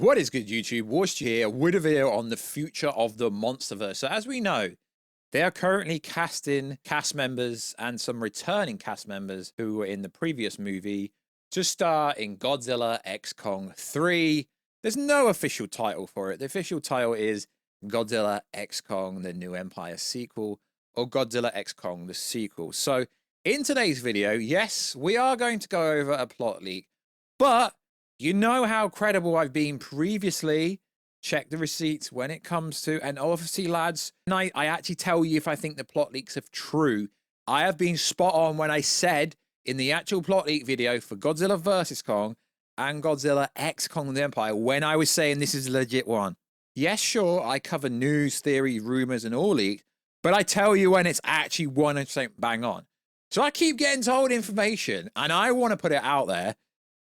What is good, YouTube? Warstu here with a video on the future of the MonsterVerse. So as we know, they are currently casting cast members and some returning cast members who were in the previous movie to star in Godzilla X Kong 3. There's no official title for it. The official title is Godzilla X Kong, the New Empire sequel, or Godzilla X Kong, the sequel. So in today's video, yes, we are going to go over a plot leak, but you know how credible I've been previously. Check the receipts when it comes to, and obviously, lads, I actually tell you if I think the plot leaks are true. I have been spot on when I said in the actual plot leak video for Godzilla vs. Kong and Godzilla X Kong the Empire, when I was saying this is a legit one. Yes, sure, I cover news, theory, rumors, and all leaks, but I tell you when it's actually 100% bang on. So I keep getting told information, and I want to put it out there,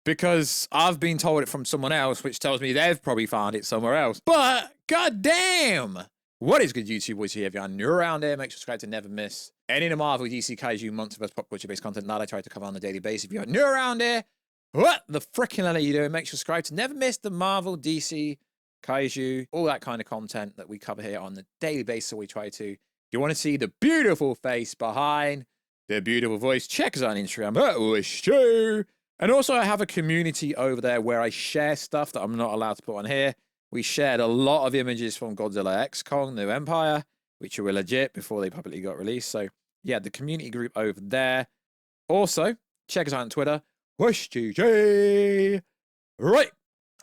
because I've been told it from someone else, which tells me they've probably found it somewhere else. But goddamn! What is good, YouTube? Boys here. If you're new around here, make sure to subscribe to never miss any of the Marvel, DC, Kaiju, MonsterVerse, pop culture based content that I try to cover on a daily basis. If you're new around here, what the frickin' hell are you doing? Make sure to subscribe to never miss the Marvel, DC, Kaiju, all that kind of content that we cover here on the daily basis. So we try to. If you want to see the beautiful face behind the beautiful voice, check us out on Instagram. Warstu. And also, I have a community over there where I share stuff that I'm not allowed to put on here. We shared a lot of images from Godzilla X Kong, New Empire, which were legit before they publicly got released. So, yeah, the community group over there. Also, check us out on Twitter. Warstu. Right,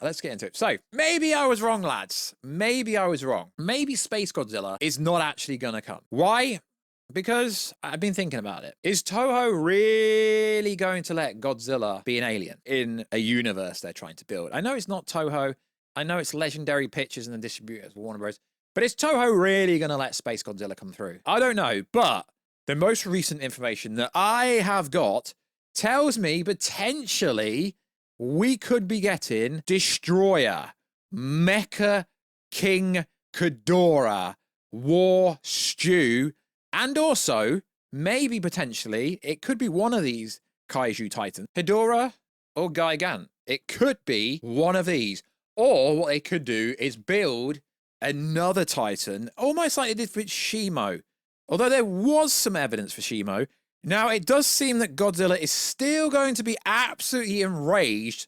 let's get into it. So, maybe I was wrong, lads. Maybe I was wrong. Maybe Space Godzilla is not actually going to come. Why? Because I've been thinking about it. Is Toho really going to let Godzilla be an alien in a universe they're trying to build? I know it's not Toho. I know it's Legendary Pictures and the distributors, Warner Bros. But is Toho really going to let Space Godzilla come through? I don't know, but the most recent information that I have got tells me potentially we could be getting Destroyah, Mecha-King Ghidorah, Warstu, and also, maybe potentially, it could be one of these Kaiju Titans. Hedorah or Gigan. It could be one of these. Or what they could do is build another Titan, almost like they did with Shimo. Although there was some evidence for Shimo. Now, it does seem that Godzilla is still going to be absolutely enraged,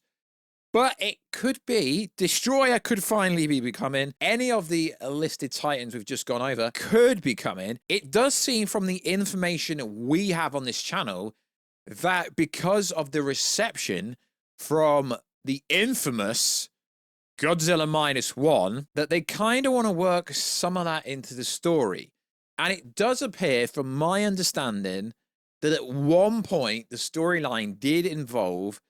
but it could be Destroyah could finally be becoming. Any of the listed Titans we've just gone over could be coming. It does seem from the information we have on this channel that because of the reception from the infamous Godzilla -1, that they kind of want to work some of that into the story. And it does appear, from my understanding, that at one point the storyline did involve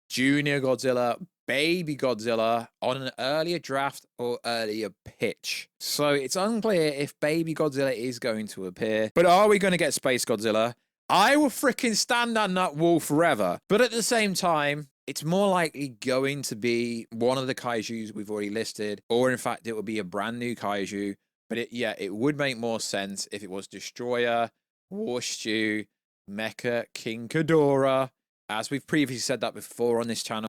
Junior Godzilla, Baby Godzilla on an earlier draft or earlier pitch. So it's unclear if Baby Godzilla is going to appear. But are we going to get Space Godzilla? I will freaking stand on that wall forever. But at the same time, it's more likely going to be one of the Kaijus we've already listed. Or in fact, it will be a brand new Kaiju. But it would make more sense if it was Destroyah, Warstu, Mecha-King Ghidorah, as we've previously said that before on this channel,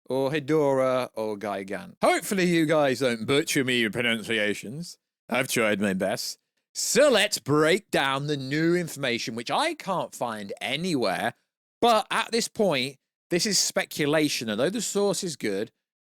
or Hedorah, or Gigan. Hopefully you guys don't butcher me with pronunciations. I've tried my best. So let's break down the new information, which I can't find anywhere. But at this point, this is speculation. Although the source is good,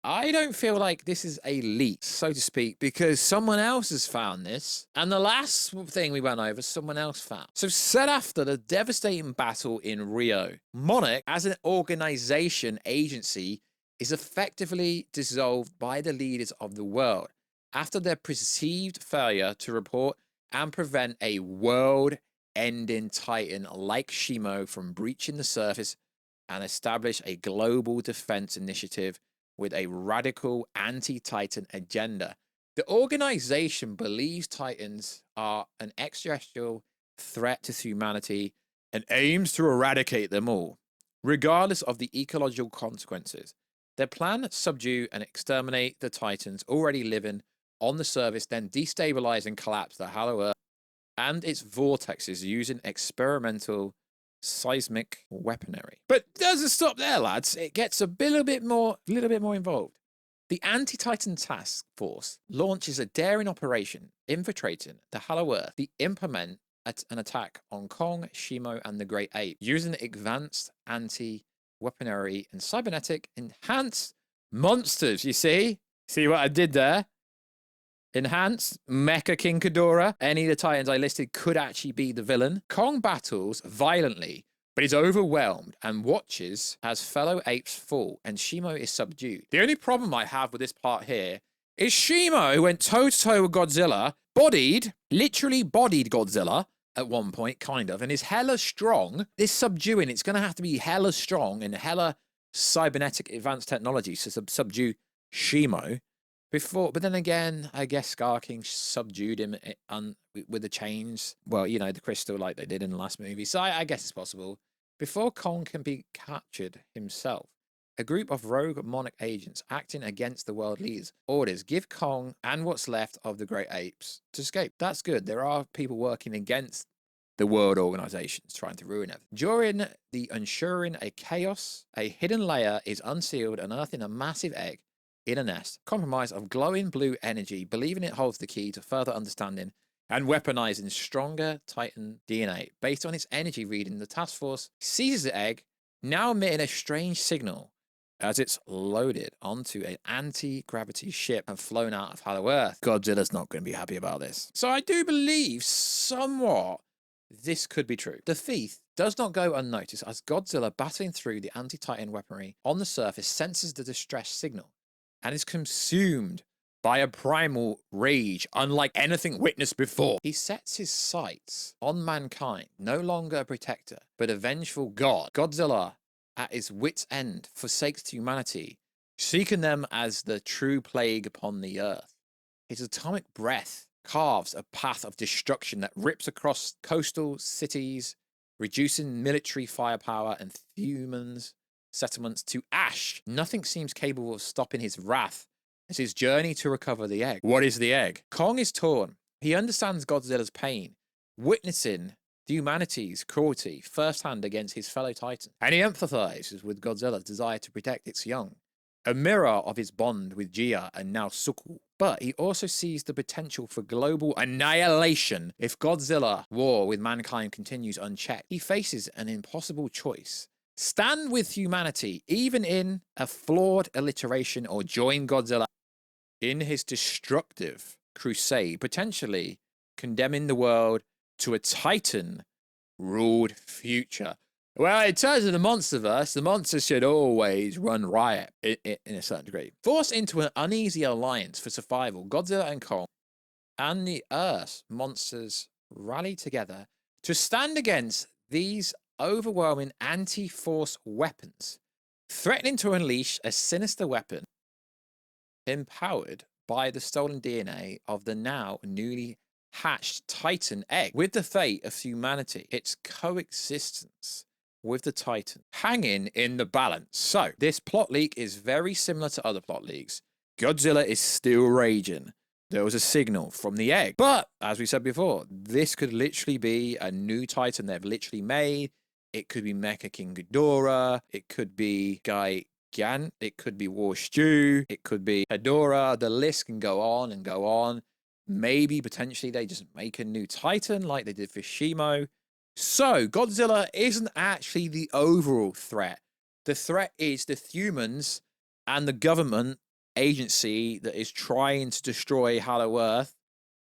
I don't feel like this is a leak, so to speak, because someone else has found this. And the last thing we went over, someone else found. So set after the devastating battle in Rio, Monarch, as an organization agency, is effectively dissolved by the leaders of the world after their perceived failure to report and prevent a world-ending Titan like Shimo from breaching the surface and establish a global defense initiative with a radical anti-Titan agenda. The organization believes Titans are an extraterrestrial threat to humanity and aims to eradicate them all, regardless of the ecological consequences. Their plan: subdue and exterminate the Titans already living on the surface, then destabilize and collapse the hollow Earth and its vortexes using experimental seismic weaponry. But it doesn't stop there, lads. It gets a little bit more involved. The Anti-Titan Task Force launches a daring operation infiltrating the Hollow Earth to implement an attack on Kong, Shimo, and the Great Ape using advanced anti-weaponry and cybernetic enhanced monsters. You see? See what I did there? Enhanced Mecha-King Ghidorah. Any of the Titans I listed could actually be the villain. Kong battles violently, but is overwhelmed and watches as fellow apes fall, and Shimo is subdued. The only problem I have with this part here is Shimo went toe-to-toe with Godzilla, literally bodied Godzilla at one point, kind of, and is hella strong. This subduing, it's going to have to be hella strong and hella cybernetic advanced technology to subdue Shimo. But then again, I guess Scar King subdued him with the chains. Well, you know, the crystal like they did in the last movie. So I guess it's possible. Before Kong can be captured himself, a group of rogue Monarch agents acting against the world leaders orders give Kong and what's left of the Great Apes to escape. That's good. There are people working against the world organizations trying to ruin it. During the ensuring a chaos, a hidden layer is unsealed, unearthing a massive egg in a nest, compromised of glowing blue energy, believing it holds the key to further understanding and weaponizing stronger Titan DNA. Based on its energy reading, the task force seizes the egg, now emitting a strange signal as it's loaded onto an anti-gravity ship and flown out of Hollow Earth. Godzilla's not going to be happy about this. So I do believe somewhat this could be true. The thief does not go unnoticed as Godzilla, battling through the anti-Titan weaponry on the surface, senses the distress signal and is consumed by a primal rage unlike anything witnessed before. He sets his sights on mankind, no longer a protector, but a vengeful god. Godzilla, at his wit's end, forsakes humanity, seeking them as the true plague upon the earth. His atomic breath carves a path of destruction that rips across coastal cities, reducing military firepower and humans' settlements to ash. Nothing seems capable of stopping his wrath as his journey to recover the egg. What is the egg? Kong is torn. He understands Godzilla's pain, witnessing humanity's cruelty firsthand against his fellow Titan, and he empathizes with Godzilla's desire to protect its young, a mirror of his bond with Gia and now Suku. But he also sees the potential for global annihilation if Godzilla war with mankind continues unchecked. He faces an impossible choice: stand with humanity, even in a flawed alliteration, or join Godzilla in his destructive crusade, potentially condemning the world to a Titan-ruled future. Well, in terms of the MonsterVerse, the monsters should always run riot in a certain degree. Forced into an uneasy alliance for survival, Godzilla and Kong and the Earth monsters rally together to stand against these overwhelming anti-force weapons, threatening to unleash a sinister weapon empowered by the stolen DNA of the now newly hatched Titan egg. With the fate of humanity, its coexistence with the Titan hanging in the balance. So this plot leak is very similar to other plot leaks. Godzilla is still raging. There was a signal from the egg. But as we said before, this could literally be a new Titan they've literally made. It could be Mecha-King Ghidorah. It could be Gigan. It could be Warstu. It could be Hedorah. The list can go on and go on. Maybe potentially they just make a new Titan like they did for Shimo. So Godzilla isn't actually the overall threat. The threat is the humans and the government agency that is trying to destroy Hollow Earth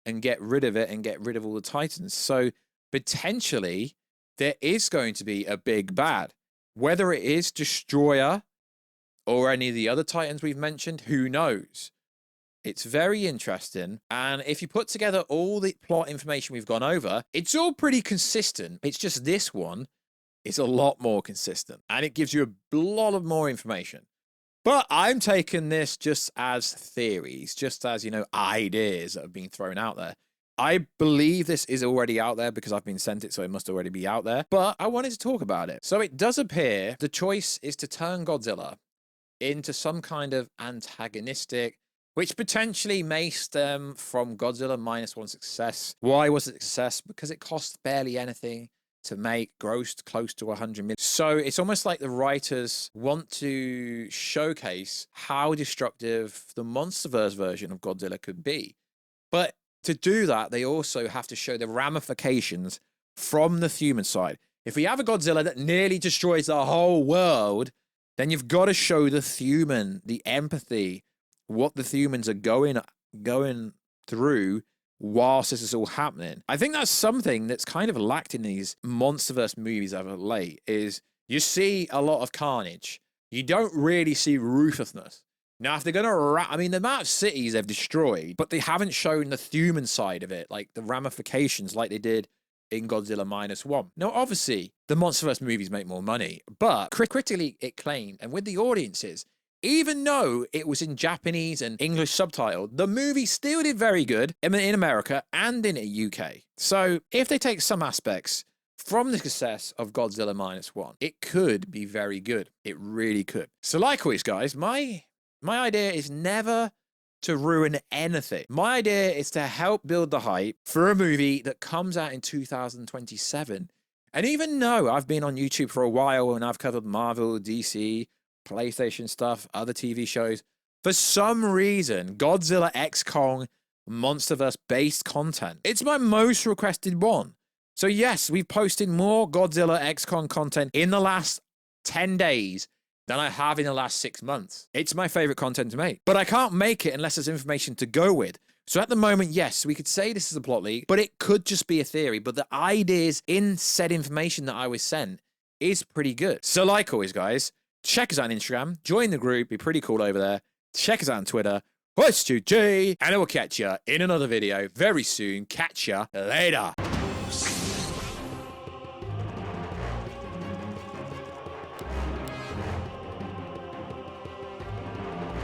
and get rid of it and get rid of all the Titans. So potentially there is going to be a big bad. Whether it is Destroyah or any of the other Titans we've mentioned, who knows? It's very interesting. And if you put together all the plot information we've gone over, it's all pretty consistent. It's just this one is a lot more consistent and it gives you a lot of more information. But I'm taking this just as theories, just as, you know, ideas that have been thrown out there. I believe this is already out there because I've been sent it, so it must already be out there. But I wanted to talk about it. So it does appear the choice is to turn Godzilla into some kind of antagonistic, which potentially may stem from Godzilla -1 success. Why was it a success? Because it cost barely anything to make, grossed close to 100 million. So it's almost like the writers want to showcase how destructive the MonsterVerse version of Godzilla could be. But to do that, they also have to show the ramifications from the human side. If we have a Godzilla that nearly destroys the whole world, then you've got to show the human, the empathy, what the humans are going through whilst this is all happening. I think that's something that's kind of lacked in these MonsterVerse movies of late, is you see a lot of carnage. You don't really see ruthlessness. Now, if they're going to I mean, the amount of cities they've destroyed, but they haven't shown the human side of it, like the ramifications like they did in Godzilla -1. Now, obviously, the MonsterVerse movies make more money, but critically acclaimed, and with the audiences, even though it was in Japanese and English subtitled, the movie still did very good in America and in the UK. So if they take some aspects from the success of Godzilla -1, it could be very good. It really could. So like always, guys, my idea is never to ruin anything. My idea is to help build the hype for a movie that comes out in 2027. And even though I've been on YouTube for a while and I've covered Marvel, DC, PlayStation stuff, other TV shows, for some reason, Godzilla X Kong MonsterVerse-based content, it's my most requested one. So yes, we've posted more Godzilla X Kong content in the last 10 days than I have in the last 6 months. It's my favorite content to make, but I can't make it unless there's information to go with. So at the moment, yes, we could say this is a plot leak, but it could just be a theory. But the ideas in said information that I was sent is pretty good. So like always, guys, check us out on Instagram, join the group, be pretty cool over there. Check us out on Twitter, Warstu, and I will catch you in another video very soon. Catch ya later.